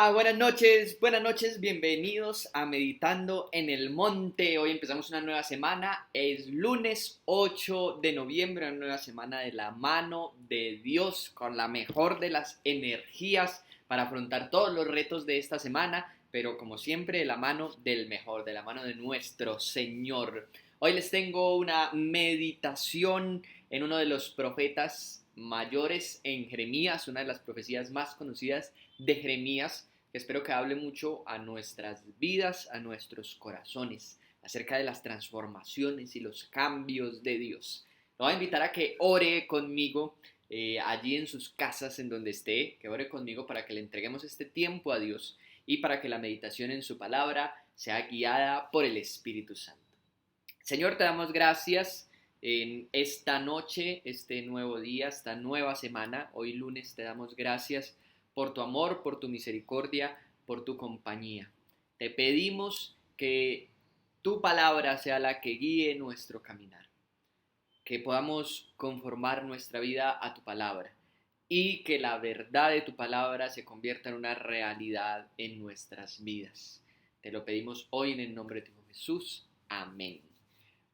Hola, buenas noches, bienvenidos a Meditando en el Monte. Hoy empezamos una nueva semana, es lunes 8 de noviembre, una nueva semana de la mano de Dios, con la mejor de las energías para afrontar todos los retos de esta semana, pero como siempre de la mano del mejor, de la mano de nuestro Señor. Hoy les tengo una meditación en uno de los profetas mayores, en Jeremías, una de las profecías más conocidas de Jeremías, que espero que hable mucho a nuestras vidas, a nuestros corazones, acerca de las transformaciones y los cambios de Dios. Lo voy a invitar a que ore conmigo allí en sus casas, en donde esté, que ore conmigo para que le entreguemos este tiempo a Dios y para que la meditación en su palabra sea guiada por el Espíritu Santo. Señor, te damos gracias en esta noche, este nuevo día, esta nueva semana. Hoy lunes te damos gracias por tu amor, por tu misericordia, por tu compañía. Te pedimos que tu palabra sea la que guíe nuestro caminar, que podamos conformar nuestra vida a tu palabra y que la verdad de tu palabra se convierta en una realidad en nuestras vidas. Te lo pedimos hoy en el nombre de tu Hijo Jesús. Amén.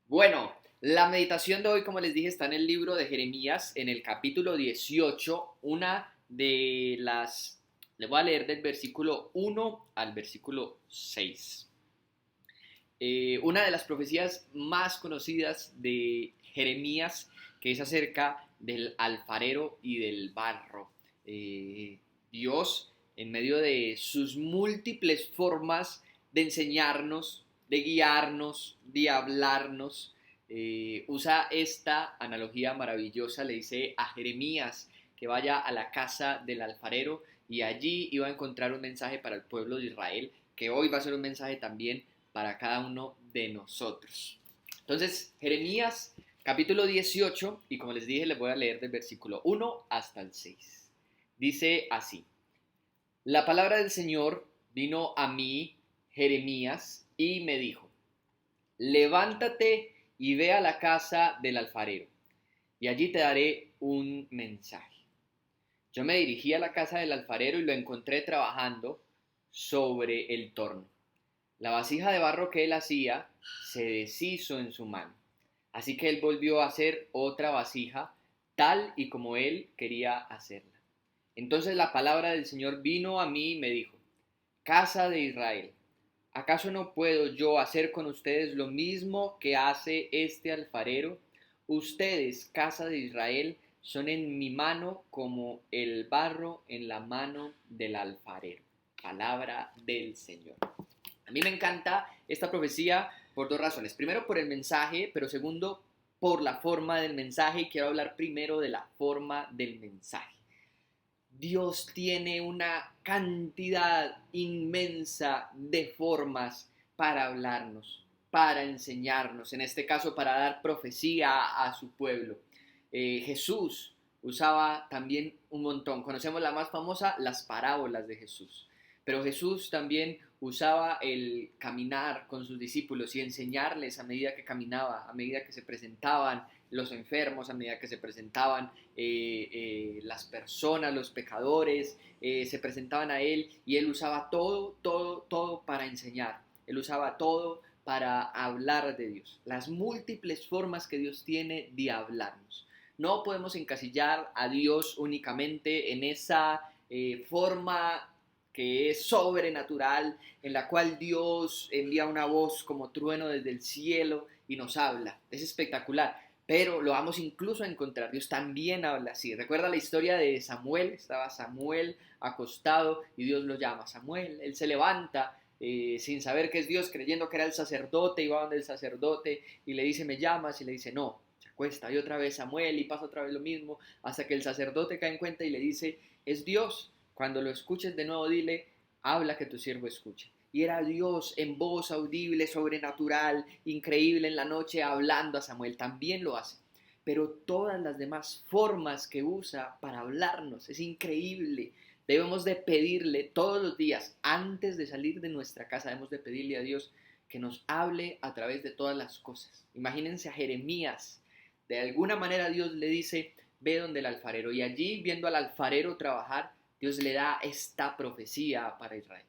Bueno, la meditación de hoy, como les dije, está en el libro de Jeremías, en el capítulo 18, le voy a leer del versículo 1 al versículo 6. Una de las profecías más conocidas de Jeremías, que es acerca del alfarero y del barro. Dios, en medio de sus múltiples formas de enseñarnos, de guiarnos, de hablarnos, usa esta analogía maravillosa. Le dice a Jeremías que vaya a la casa del alfarero y allí iba a encontrar un mensaje para el pueblo de Israel, que hoy va a ser un mensaje también para cada uno de nosotros. Entonces, Jeremías capítulo 18, y como les dije, les voy a leer del versículo 1 hasta el 6. Dice así: La palabra del Señor vino a mí, Jeremías, y me dijo: levántate y ve a la casa del alfarero, y allí te daré un mensaje. Yo me dirigí a la casa del alfarero y lo encontré trabajando sobre el torno. La vasija de barro que él hacía se deshizo en su mano, así que él volvió a hacer otra vasija tal y como él quería hacerla. Entonces la palabra del Señor vino a mí y me dijo: Casa de Israel, ¿acaso no puedo yo hacer con ustedes lo mismo que hace este alfarero? Ustedes, casa de Israel, son en mi mano como el barro en la mano del alfarero. Palabra del Señor. A mí me encanta esta profecía por dos razones. Primero, por el mensaje, pero segundo, por la forma del mensaje. Y quiero hablar primero de la forma del mensaje. Dios tiene una cantidad inmensa de formas para hablarnos, para enseñarnos, en este caso para dar profecía a su pueblo. Jesús usaba también un montón. Conocemos la más famosa, las parábolas de Jesús. Pero Jesús también usaba el caminar con sus discípulos y enseñarles a medida que caminaba, a medida que se presentaban los enfermos, a medida que se presentaban las personas, los pecadores, se presentaban a él, y él usaba todo para enseñar. Él usaba todo para hablar de Dios. Las múltiples formas que Dios tiene de hablarnos. No podemos encasillar a Dios únicamente en esa forma que es sobrenatural, en la cual Dios envía una voz como trueno desde el cielo y nos habla. Es espectacular, pero lo vamos incluso a encontrar. Dios también habla así. Recuerda la historia de Samuel. Estaba Samuel acostado y Dios lo llama. Samuel, él se levanta sin saber que es Dios, creyendo que era el sacerdote, y va donde el sacerdote y le dice: ¿me llamas? Y le dice: no. Se acuesta y otra vez Samuel, y pasa otra vez lo mismo, hasta que el sacerdote cae en cuenta y le dice: es Dios. Cuando lo escuches de nuevo, dile: habla, que tu siervo escuche. Y era Dios en voz audible, sobrenatural, increíble en la noche, hablando a Samuel. También lo hace. Pero todas las demás formas que usa para hablarnos es increíble. Debemos de pedirle todos los días, antes de salir de nuestra casa, debemos de pedirle a Dios que nos hable a través de todas las cosas. Imagínense a Jeremías. De alguna manera Dios le dice: ve donde el alfarero. Y allí, viendo al alfarero trabajar, Dios le da esta profecía para Israel.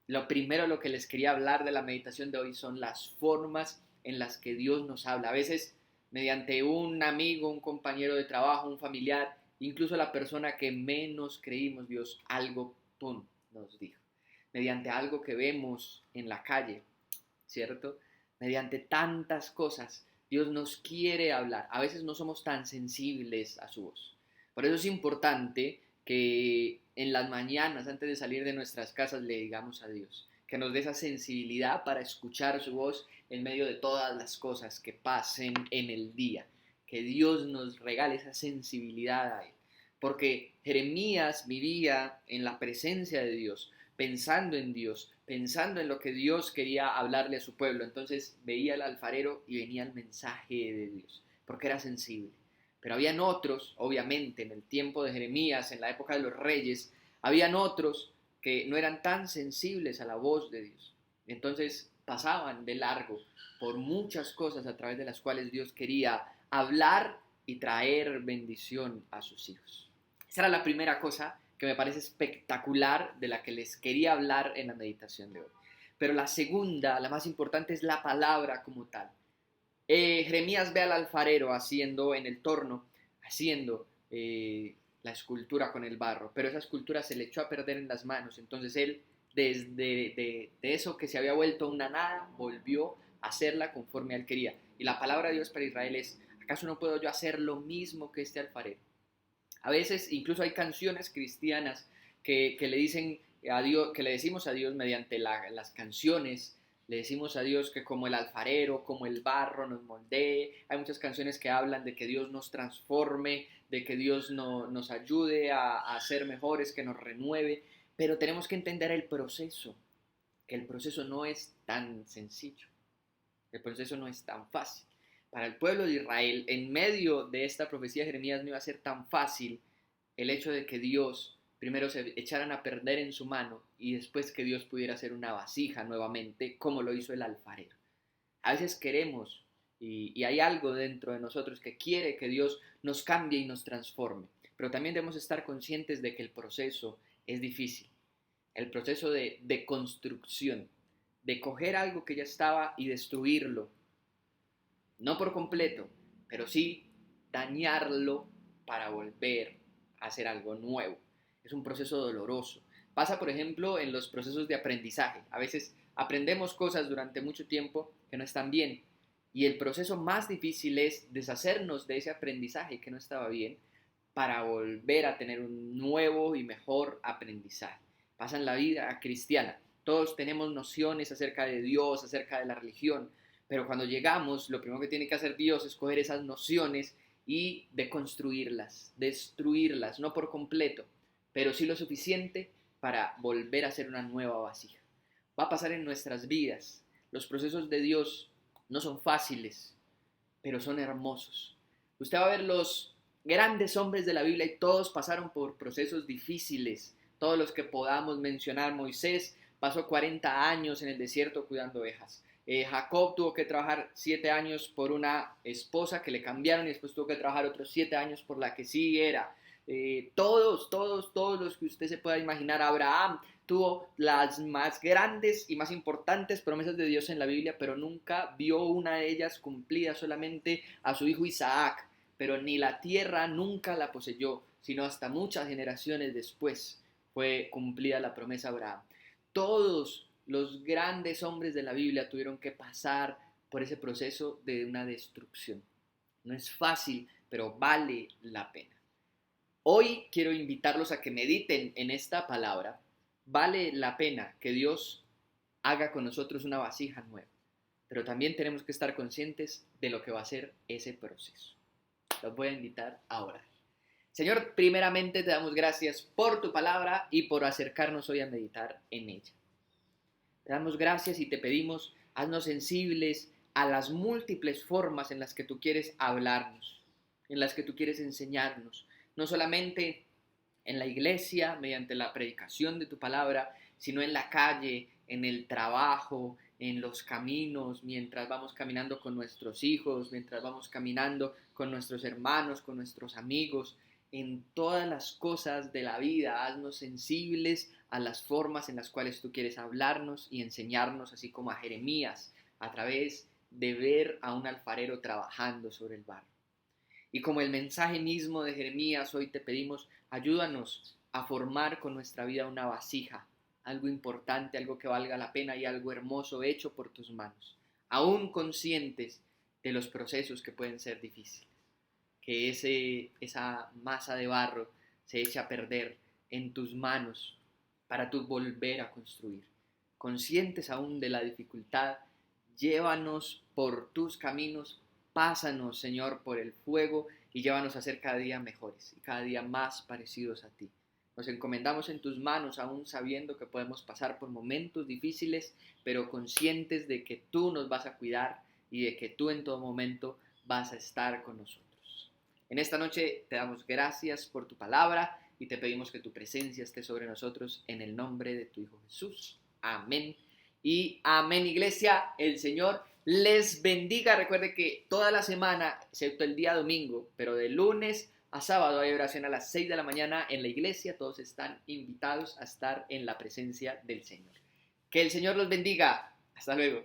Lo primero, lo que les quería hablar de la meditación de hoy son las formas en las que Dios nos habla. A veces mediante un amigo, un compañero de trabajo, un familiar, incluso la persona que menos creímos, Dios algo, pum, nos dijo. Mediante algo que vemos en la calle, ¿cierto? Mediante tantas cosas, Dios nos quiere hablar. A veces no somos tan sensibles a su voz. Por eso es importante que en las mañanas, antes de salir de nuestras casas, le digamos a Dios, que nos dé esa sensibilidad para escuchar su voz en medio de todas las cosas que pasen en el día. Que Dios nos regale esa sensibilidad a Él. Porque Jeremías vivía en la presencia de Dios, pensando en Dios, pensando en lo que Dios quería hablarle a su pueblo. Entonces veía al alfarero y venía el mensaje de Dios, porque era sensible. Pero habían otros, obviamente, en el tiempo de Jeremías, en la época de los reyes, habían otros que no eran tan sensibles a la voz de Dios. Entonces pasaban de largo por muchas cosas a través de las cuales Dios quería hablar y traer bendición a sus hijos. Esa era la primera cosa que me parece espectacular de la que les quería hablar en la meditación de hoy. Pero la segunda, la más importante, es la palabra como tal. Jeremías ve al alfarero haciendo en el torno, haciendo la escultura con el barro, pero esa escultura se le echó a perder en las manos. Entonces él, desde de eso que se había vuelto una nada, volvió a hacerla conforme él quería. Y la palabra de Dios para Israel es: ¿acaso no puedo yo hacer lo mismo que este alfarero? A veces incluso hay canciones cristianas que le dicen a Dios, que le decimos a Dios mediante las canciones, le decimos a Dios que como el alfarero, como el barro nos moldee. Hay muchas canciones que hablan de que Dios nos transforme, de que Dios nos ayude a ser mejores, que nos renueve, pero tenemos que entender el proceso, que el proceso no es tan sencillo, el proceso no es tan fácil. Para el pueblo de Israel, en medio de esta profecía de Jeremías, no iba a ser tan fácil el hecho de que Dios primero se echaran a perder en su mano y después que Dios pudiera hacer una vasija nuevamente, como lo hizo el alfarero. A veces queremos, y hay algo dentro de nosotros que quiere que Dios nos cambie y nos transforme, pero también debemos estar conscientes de que el proceso es difícil, el proceso de construcción, de coger algo que ya estaba y destruirlo, no por completo, pero sí dañarlo para volver a hacer algo nuevo. Es un proceso doloroso. Pasa, por ejemplo, en los procesos de aprendizaje. A veces aprendemos cosas durante mucho tiempo que no están bien, y el proceso más difícil es deshacernos de ese aprendizaje que no estaba bien para volver a tener un nuevo y mejor aprendizaje. Pasa en la vida cristiana. Todos tenemos nociones acerca de Dios, acerca de la religión, pero cuando llegamos, lo primero que tiene que hacer Dios es coger esas nociones y deconstruirlas, destruirlas, no por completo, pero sí lo suficiente para volver a ser una nueva vasija. Va a pasar en nuestras vidas. Los procesos de Dios no son fáciles, pero son hermosos. Usted va a ver los grandes hombres de la Biblia y todos pasaron por procesos difíciles. Todos los que podamos mencionar: Moisés pasó 40 años en el desierto cuidando ovejas. Jacob tuvo que trabajar 7 años por una esposa que le cambiaron y después tuvo que trabajar otros 7 años por la que sí era. Todos los que usted se pueda imaginar. Abraham tuvo las más grandes y más importantes promesas de Dios en la Biblia, pero nunca vio una de ellas cumplida, solamente a su hijo Isaac. Pero ni la tierra nunca la poseyó, sino hasta muchas generaciones después fue cumplida la promesa a Abraham. Todos los grandes hombres de la Biblia tuvieron que pasar por ese proceso de una destrucción. No es fácil, pero vale la pena. Hoy quiero invitarlos a que mediten en esta palabra. Vale la pena que Dios haga con nosotros una vasija nueva, pero también tenemos que estar conscientes de lo que va a ser ese proceso. Los voy a invitar a orar. Señor, primeramente te damos gracias por tu palabra y por acercarnos hoy a meditar en ella. Te damos gracias y te pedimos: haznos sensibles a las múltiples formas en las que tú quieres hablarnos, en las que tú quieres enseñarnos, no solamente en la iglesia, mediante la predicación de tu palabra, sino en la calle, en el trabajo, en los caminos, mientras vamos caminando con nuestros hijos, mientras vamos caminando con nuestros hermanos, con nuestros amigos, en todas las cosas de la vida. Haznos sensibles a las formas en las cuales tú quieres hablarnos y enseñarnos, así como a Jeremías, a través de ver a un alfarero trabajando sobre el barro. Y como el mensaje mismo de Jeremías, hoy te pedimos, ayúdanos a formar con nuestra vida una vasija, algo importante, algo que valga la pena y algo hermoso hecho por tus manos, aún conscientes de los procesos que pueden ser difíciles, que esa masa de barro se eche a perder en tus manos para tú volver a construir. Conscientes aún de la dificultad, llévanos por tus caminos, pásanos, Señor, por el fuego y llévanos a ser cada día mejores y cada día más parecidos a ti. Nos encomendamos en tus manos, aún sabiendo que podemos pasar por momentos difíciles, pero conscientes de que tú nos vas a cuidar y de que tú en todo momento vas a estar con nosotros. En esta noche te damos gracias por tu palabra y te pedimos que tu presencia esté sobre nosotros en el nombre de tu Hijo Jesús. Amén. Y amén, iglesia. El Señor les bendiga. Recuerde que toda la semana, excepto el día domingo, pero de lunes a sábado hay oración a las 6 de la mañana en la iglesia. Todos están invitados a estar en la presencia del Señor. Que el Señor los bendiga. Hasta luego.